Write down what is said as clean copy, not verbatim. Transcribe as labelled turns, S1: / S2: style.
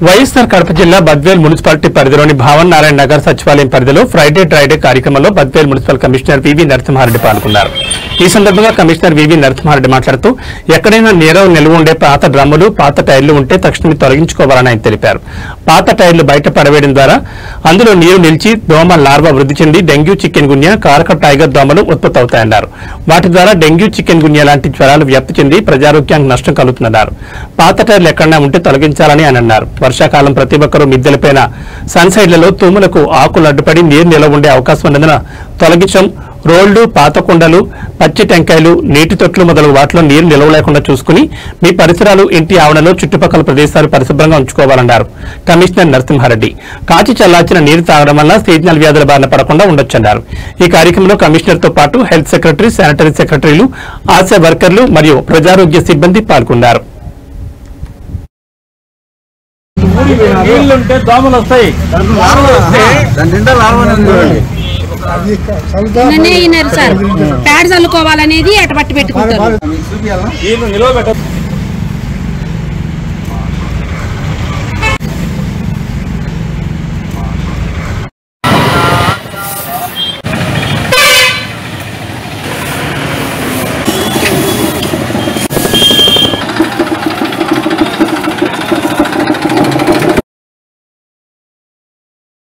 S1: వైఎస్ఆర్ కడప జిల్లా బద్వేల్ మున్సిపాలిటీ పరిధిలోని భావన్ నారాయణ నగర్ సచివాలయం పరిధిలో ఫ్రైడే డ్రైడే కార్యక్రమంలో బద్వేల్ మున్సిపల్ కమిషనర్ వివి నరసింహారెడ్డి పాల్గొన్నారు. ఈ సందర్భంగా కమిషనర్ వివి నరసింహారెడ్డి మాట్లాడుతూ ఎక్కడైనా నీరవ నిల్వ ఉండే పాత డ్రమ్ములు, పాత టైర్లు ఉంటే తక్షణమే తొలగించుకోవాలని ఆయన తెలిపారు. పాత టైర్లు బయట పడవేయడం ద్వారా అందులో నీరు నిలిచి దోమ లార్వా వృద్ధి చెంది డెంగ్యూ, చికెన్ గున్యా, కారక టైగర్ దోమలు ఉత్పత్తి అవుతాయన్నారు. వాటి ద్వారా డెంగ్యూ, చికెన్ గున్యా లాంటి జ్వరాలు వ్యాప్తి చెంది ప్రజారోగ్యానికి నష్టం కలుగుతుందన్నారు. పాత టైర్లు ఎక్కడైనా ఉంటే తొలగించాలని ఆయన అన్నారు. వర్షాకాలం ప్రతి ఒక్కరూ మిద్దెలపైన సన్సైడ్లలో తూములకు ఆకులు అడ్డుపడి నీరు నిలవ ఉండే అవకాశం ఉన్నందున తొలగించడం, రోళ్లు, పాత కుండలు, పచ్చి టెంకాయలు, నీటి తొట్లు మొదలగు వాటిలో నీరు నిలవ లేకుండా చూసుకుని మీ పరిసరాలు, ఇంటి ఆవరణలో చుట్టుపక్కల ప్రదేశాలు పరిశుభ్రంగా ఉంచుకోవాలన్నారు కమిషనర్ నరసింహారెడ్డి. కాచి చల్లార్చిన నీరు తాగడం వల్ల సీజనల్ వ్యాధుల బారిన పడకుండా ఉండొచ్చన్నారు. ఈ కార్యక్రమంలో కమిషనర్ తో పాటు హెల్త్ సెక్రటరీ, శానిటరీ సెక్రటరీలు, ఆశా వర్కర్లు మరియు ప్రజారోగ్య సిబ్బంది పాల్గొన్నారు.
S2: దోమలు వస్తాయి,
S3: సార్ ప్యాడ్ చల్లుకోవాలనేది అటు పట్టి పెట్టుకుంటారు.